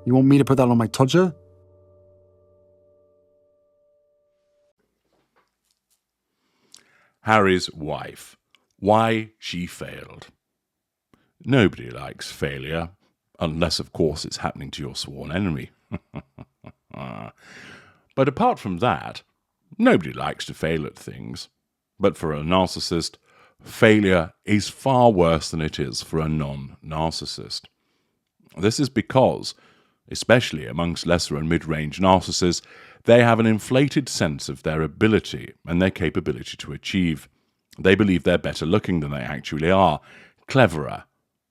You want me to put that on my Tudor? Harry's wife. Why she failed. Nobody likes failure, unless, of course, it's happening to your sworn enemy. But apart from that, nobody likes to fail at things. But for a narcissist, failure is far worse than it is for a non-narcissist. This is because, especially amongst lesser and mid-range narcissists, they have an inflated sense of their ability and their capability to achieve. They believe they're better looking than they actually are, cleverer,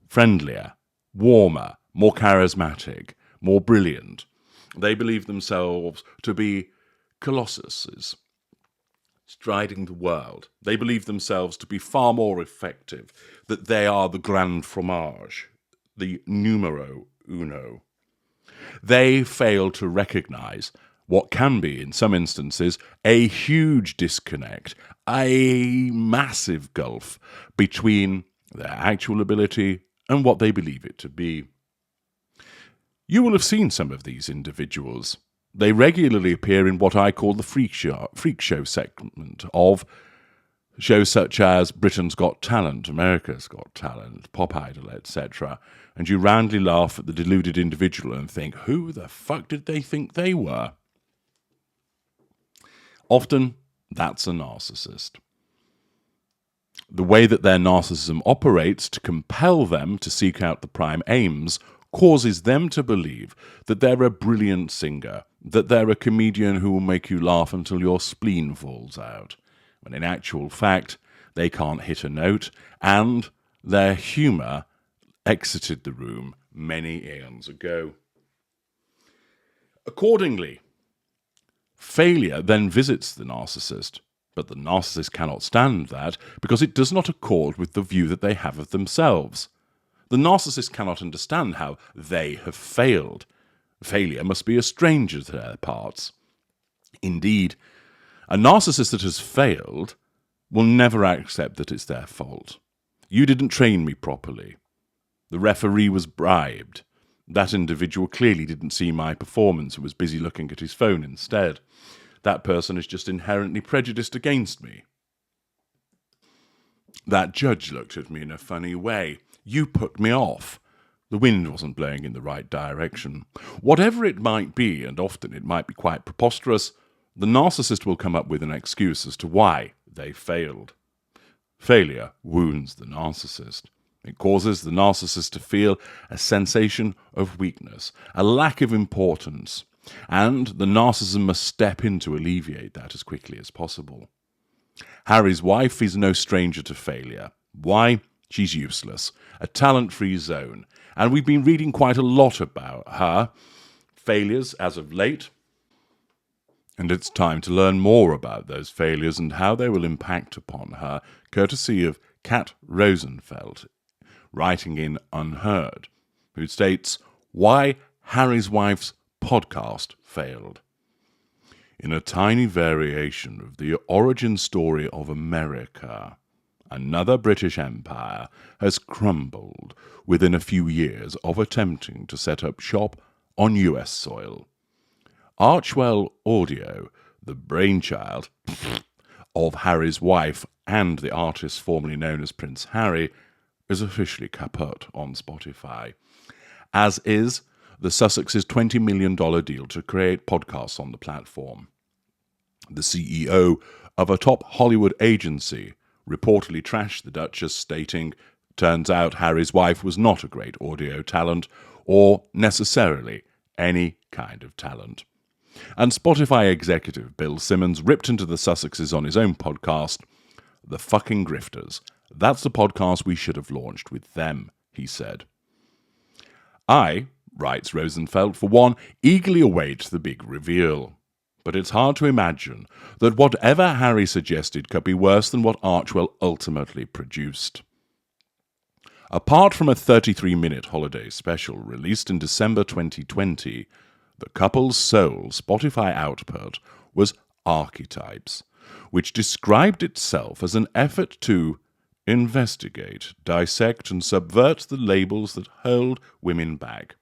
friendlier, warmer, more charismatic, more brilliant. They believe themselves to be colossuses, striding the world. They believe themselves to be far more effective, that they are the grand fromage, the numero uno. They fail to recognize what can be, in some instances, a huge disconnect, a massive gulf between their actual ability and what they believe it to be. You will have seen some of these individuals. They regularly appear in what I call the freak show segment of shows such as Britain's Got Talent, America's Got Talent, Pop Idol, etc. And you roundly laugh at the deluded individual and think, who the fuck did they think they were? Often, that's a narcissist. The way that their narcissism operates to compel them to seek out the prime aims causes them to believe that they're a brilliant singer, that they're a comedian who will make you laugh until your spleen falls out, when in actual fact they can't hit a note, and their humour exited the room many eons ago. Accordingly, failure then visits the narcissist, but the narcissist cannot stand that because it does not accord with the view that they have of themselves. The narcissist cannot understand how they have failed. Failure must be a stranger to their parts. Indeed, a narcissist that has failed will never accept that it's their fault. You didn't train me properly. The referee was bribed. That individual clearly didn't see my performance and was busy looking at his phone instead. That person is just inherently prejudiced against me. That judge looked at me in a funny way. You put me off. The wind wasn't blowing in the right direction. Whatever it might be, and often it might be quite preposterous, the narcissist will come up with an excuse as to why they failed. Failure wounds the narcissist. It causes the narcissist to feel a sensation of weakness, a lack of importance, and the narcissism must step in to alleviate that as quickly as possible. Harry's wife is no stranger to failure. Why? She's useless, a talent-free zone, and we've been reading quite a lot about her failures as of late, and it's time to learn more about those failures and how they will impact upon her, courtesy of Kat Rosenfeld, writing in Unheard, who states, why Harry's wife's podcast failed. In a tiny variation of the origin story of America, another British empire has crumbled within a few years of attempting to set up shop on US soil. Archwell Audio, the brainchild of Harry's wife and the artist formerly known as Prince Harry, is officially kaput on Spotify, as is the Sussex's $20 million deal to create podcasts on the platform. The CEO of a top Hollywood agency reportedly trashed the Duchess, stating, turns out Harry's wife was not a great audio talent or necessarily any kind of talent. And Spotify executive Bill Simmons ripped into the Sussexes on his own podcast, The Fucking Grifters. That's the podcast we should have launched with them, he said. I, writes Rosenfeld, for one, eagerly await the big reveal. But it's hard to imagine that whatever Harry suggested could be worse than what Archwell ultimately produced. Apart from a 33-minute holiday special released in December 2020, the couple's sole Spotify output was Archetypes, which described itself as an effort to investigate, dissect, and subvert the labels that hold women back.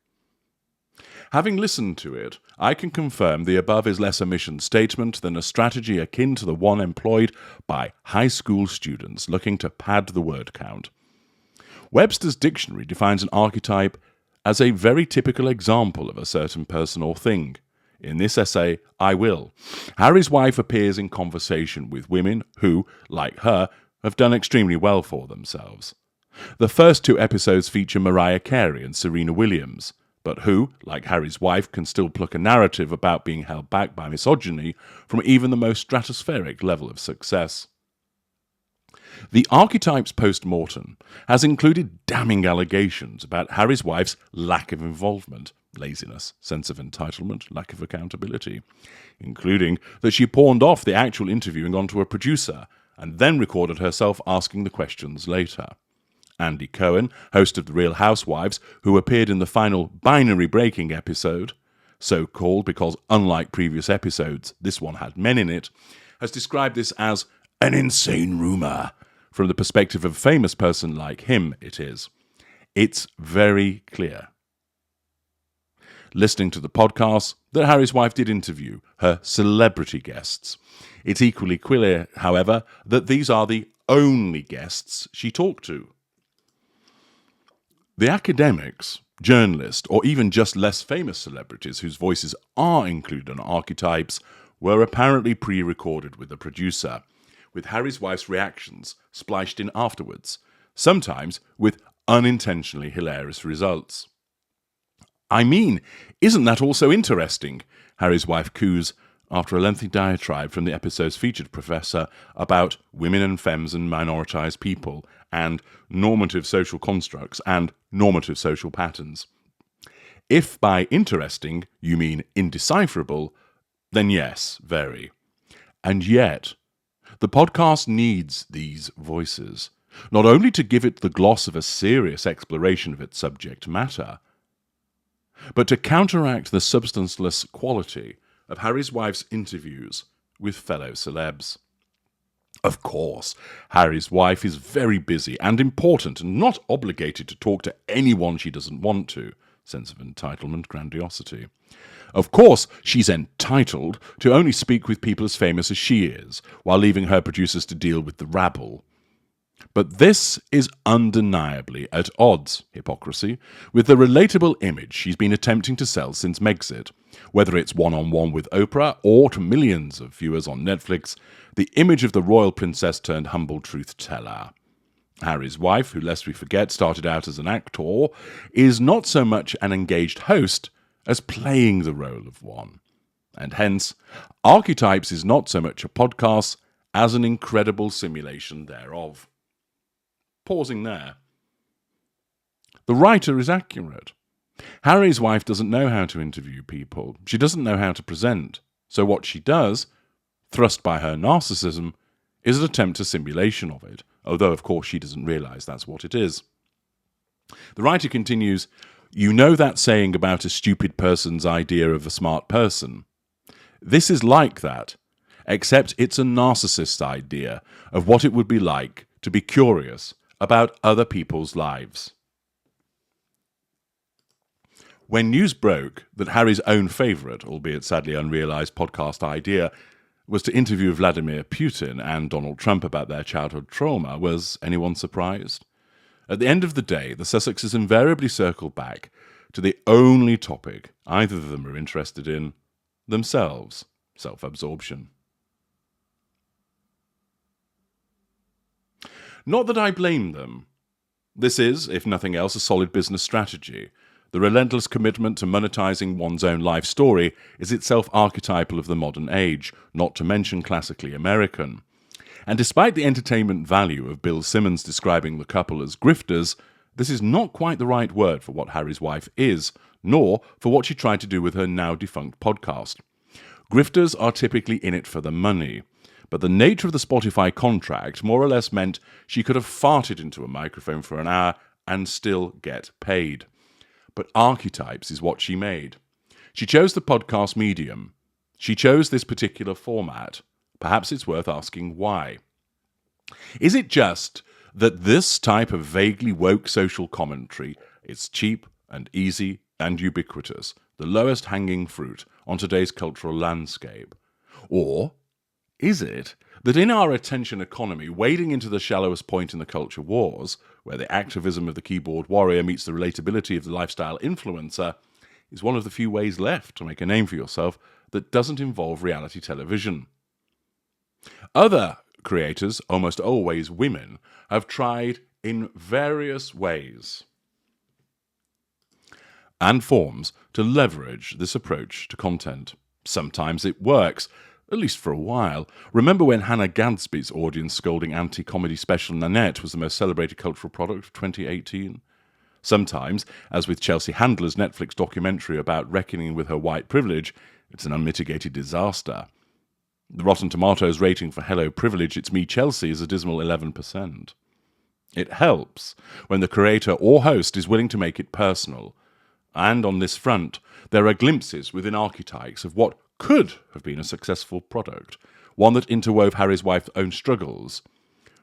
Having listened to it, I can confirm the above is less a mission statement than a strategy akin to the one employed by high school students looking to pad the word count. Webster's dictionary defines an archetype as a very typical example of a certain person or thing. In this essay, I will. Harry's wife appears in conversation with women who, like her, have done extremely well for themselves. The first 2 episodes feature Mariah Carey and Serena Williams, but who, like Harry's wife, can still pluck a narrative about being held back by misogyny from even the most stratospheric level of success. The Archetypes post-mortem has included damning allegations about Harry's wife's lack of involvement, laziness, sense of entitlement, lack of accountability, including that she pawned off the actual interviewing onto a producer and then recorded herself asking the questions later. Andy Cohen, host of The Real Housewives, who appeared in the final binary breaking episode, so called because, unlike previous episodes, this one had men in it, has described this as an insane rumour. From the perspective of a famous person like him, it is. It's very clear, listening to the podcast, that Harry's wife did interview her celebrity guests. It's equally clear, however, that these are the only guests she talked to. The academics, journalists, or even just less famous celebrities whose voices are included in Archetypes were apparently pre-recorded with the producer, with Harry's wife's reactions spliced in afterwards, sometimes with unintentionally hilarious results. I mean, isn't that also interesting? Harry's wife coos after a lengthy diatribe from the episode's featured professor about women and femmes and minoritized people and normative social constructs and normative social patterns. If by interesting you mean indecipherable, then yes, very. And yet, the podcast needs these voices, not only to give it the gloss of a serious exploration of its subject matter, but to counteract the substanceless quality of Harry's wife's interviews with fellow celebs. Of course, Harry's wife is very busy and important and not obligated to talk to anyone she doesn't want to. Sense of entitlement, grandiosity. Of course, she's entitled to only speak with people as famous as she is, while leaving her producers to deal with the rabble. But this is undeniably at odds, hypocrisy, with the relatable image she's been attempting to sell since Megxit. Whether it's one-on-one with Oprah or to millions of viewers on Netflix, the image of the royal princess turned humble truth-teller. Harry's wife, who lest we forget started out as an actor, is not so much an engaged host as playing the role of one. And hence, Archetypes is not so much a podcast as an incredible simulation thereof. Pausing there. The writer is accurate. Harry's wife doesn't know how to interview people. She doesn't know how to present. So what she does, thrust by her narcissism, is an attempt at simulation of it, although of course she doesn't realise that's what it is. The writer continues, "You know that saying about a stupid person's idea of a smart person? This is like that, except it's a narcissist's idea of what it would be like to be curious about other people's lives." When news broke that Harry's own favourite, albeit sadly unrealised podcast idea, was to interview Vladimir Putin and Donald Trump about their childhood trauma, was anyone surprised? At the end of the day, the Sussexes invariably circle back to the only topic either of them are interested in: themselves, self-absorption. Not that I blame them. This is, if nothing else, a solid business strategy. The relentless commitment to monetizing one's own life story is itself archetypal of the modern age, not to mention classically American. And despite the entertainment value of Bill Simmons describing the couple as grifters, this is not quite the right word for what Harry's wife is, nor for what she tried to do with her now-defunct podcast. Grifters are typically in it for the money, but the nature of the Spotify contract more or less meant she could have farted into a microphone for an hour and still get paid. But Archetypes is what she made. She chose the podcast medium. She chose this particular format. Perhaps it's worth asking why. Is it just that this type of vaguely woke social commentary is cheap and easy and ubiquitous, the lowest hanging fruit on today's cultural landscape? Or is it that in our attention economy, wading into the shallowest point in the culture wars, where the activism of the keyboard warrior meets the relatability of the lifestyle influencer, is one of the few ways left to make a name for yourself that doesn't involve reality television? Other creators, almost always women, have tried in various ways and forms to leverage this approach to content. Sometimes it works, at least for a while. Remember when Hannah Gadsby's audience scolding anti-comedy special Nanette was the most celebrated cultural product of 2018? Sometimes, as with Chelsea Handler's Netflix documentary about reckoning with her white privilege, it's an unmitigated disaster. The Rotten Tomatoes rating for Hello Privilege, It's Me Chelsea is a dismal 11%. It helps when the creator or host is willing to make it personal. And on this front, there are glimpses within archetypes of what could have been a successful product, one that interwove Harry's wife's own struggles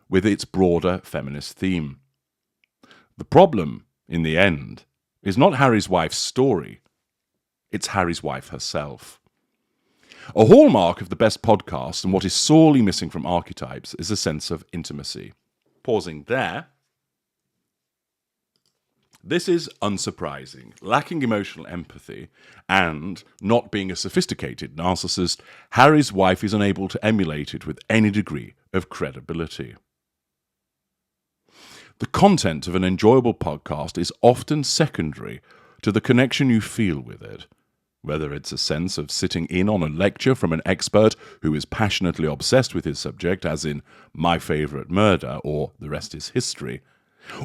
with its broader feminist theme. The problem, in the end, is not Harry's wife's story, it's Harry's wife herself. A hallmark of the best podcasts and what is sorely missing from archetypes is a sense of intimacy. Pausing there. This is unsurprising. Lacking emotional empathy and not being a sophisticated narcissist, Harry's wife is unable to emulate it with any degree of credibility. The content of an enjoyable podcast is often secondary to the connection you feel with it. Whether it's a sense of sitting in on a lecture from an expert who is passionately obsessed with his subject, as in My Favourite Murder or The Rest is History,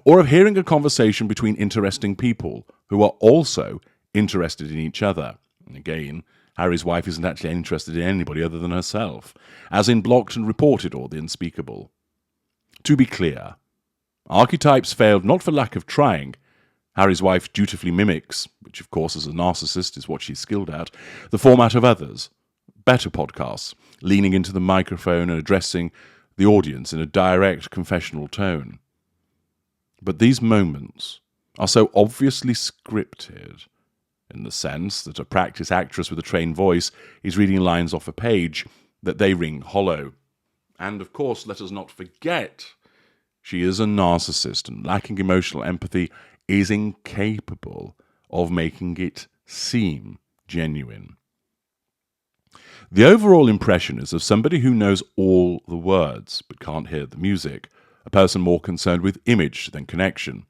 or of hearing a conversation between interesting people who are also interested in each other. And again, Harry's wife isn't actually interested in anybody other than herself, as in Blocked and Reported or The Unspeakable. To be clear, archetypes failed not for lack of trying. Harry's wife dutifully mimics, which of course as a narcissist is what she's skilled at, the format of others. Better podcasts, leaning into the microphone and addressing the audience in a direct confessional tone. But these moments are so obviously scripted, in the sense that a practice actress with a trained voice is reading lines off a page, that they ring hollow. And of course, let us not forget, she is a narcissist and lacking emotional empathy is incapable of making it seem genuine. The overall impression is of somebody who knows all the words but can't hear the music, a person more concerned with image than connection.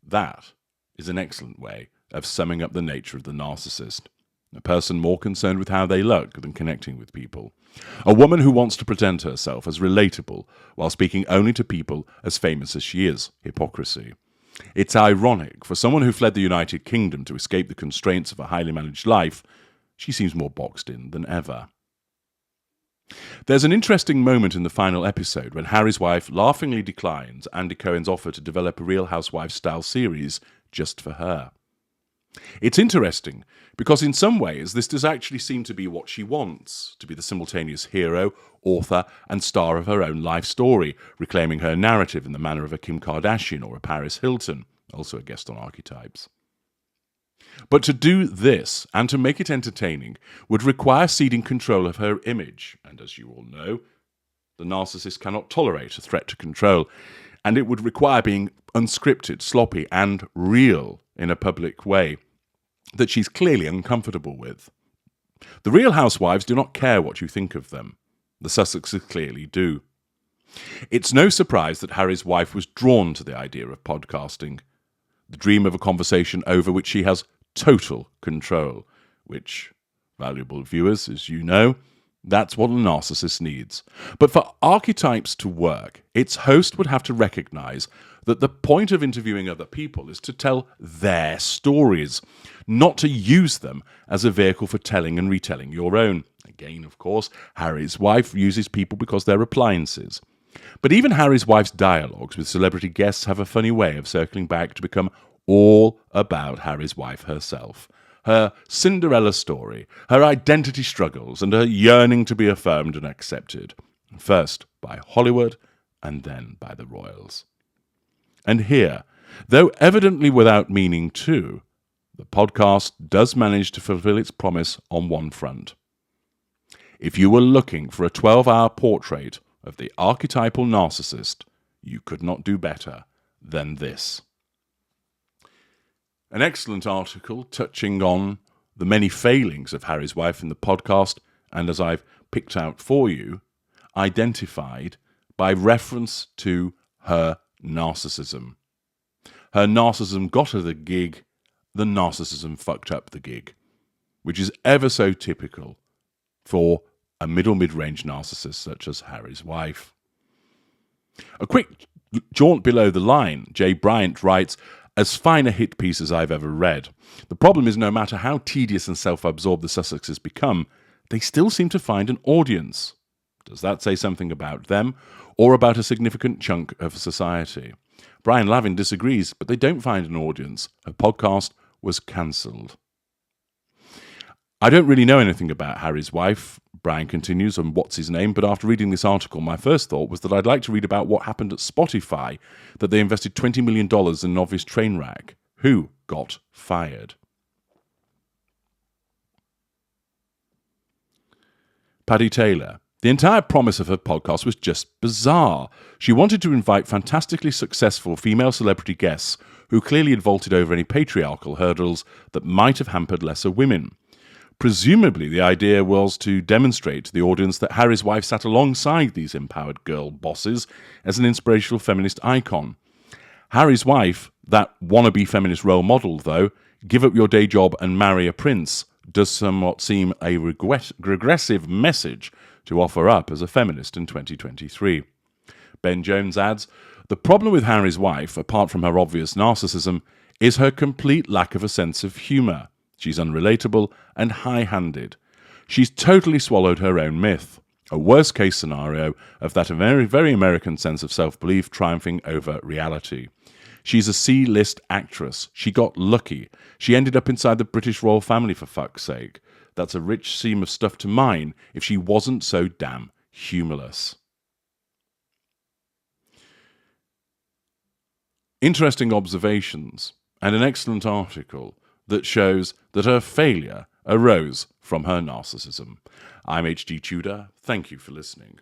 That is an excellent way of summing up the nature of the narcissist. A person more concerned with how they look than connecting with people. A woman who wants to present herself as relatable while speaking only to people as famous as she is. Hypocrisy. It's ironic, for someone who fled the United Kingdom to escape the constraints of a highly managed life, she seems more boxed in than ever. There's an interesting moment in the final episode when Harry's wife laughingly declines Andy Cohen's offer to develop a Real Housewives-style series just for her. It's interesting because in some ways this does actually seem to be what she wants, to be the simultaneous hero, author and star of her own life story, reclaiming her narrative in the manner of a Kim Kardashian or a Paris Hilton, also a guest on Archetypes. But to do this, and to make it entertaining, would require ceding control of her image, and as you all know, the narcissist cannot tolerate a threat to control, and it would require being unscripted, sloppy and real in a public way that she's clearly uncomfortable with. The Real Housewives do not care what you think of them. The Sussexes clearly do. It's no surprise that Harry's wife was drawn to the idea of podcasting, the dream of a conversation over which she has total control, which, valuable viewers, as you know, that's what a narcissist needs. But for Archetypes to work, its host would have to recognize that the point of interviewing other people is to tell their stories, not to use them as a vehicle for telling and retelling your own. Again, of course, Harry's wife uses people because they're appliances. But even Harry's wife's dialogues with celebrity guests have a funny way of circling back to become all about Harry's wife herself. Her Cinderella story, her identity struggles, and her yearning to be affirmed and accepted, first by Hollywood and then by the royals. And here, though evidently without meaning to, the podcast does manage to fulfill its promise on one front. If you were looking for a 12-hour portrait of the archetypal narcissist, you could not do better than this. An excellent article touching on the many failings of Harry's wife in the podcast, and as I've picked out for you, identified by reference to her narcissism. Her narcissism got her the gig, the narcissism fucked up the gig, which is ever so typical for a mid-range narcissist such as Harry's wife. A quick jaunt below the line, Jay Bryant writes, "As fine a hit piece as I've ever read. The problem is no matter how tedious and self-absorbed the Sussexes become, they still seem to find an audience. Does that say something about them or about a significant chunk of society?" Brian Lavin disagrees, but they don't find an audience. Her podcast was cancelled. I don't really know anything about Harry's wife, Brian continues, and what's his name, but after reading this article, my first thought was that I'd like to read about what happened at Spotify, that they invested $20 million in an obvious train wreck. Who got fired? Paddy Taylor. The entire promise of her podcast was just bizarre. She wanted to invite fantastically successful female celebrity guests who clearly had vaulted over any patriarchal hurdles that might have hampered lesser women. Presumably, the idea was to demonstrate to the audience that Harry's wife sat alongside these empowered girl bosses as an inspirational feminist icon. Harry's wife, that wannabe feminist role model, though, give up your day job and marry a prince, does somewhat seem a regressive message to offer up as a feminist in 2023. Ben Jones adds, "The problem with Harry's wife, apart from her obvious narcissism, is her complete lack of a sense of humour. She's unrelatable and high-handed. She's totally swallowed her own myth, a worst-case scenario of that very, very American sense of self-belief triumphing over reality. She's a C-list actress. She got lucky. She ended up inside the British royal family, for fuck's sake. That's a rich seam of stuff to mine if she wasn't so damn humourless." Interesting observations and an excellent article that shows that her failure arose from her narcissism. I'm H.G. Tudor. Thank you for listening.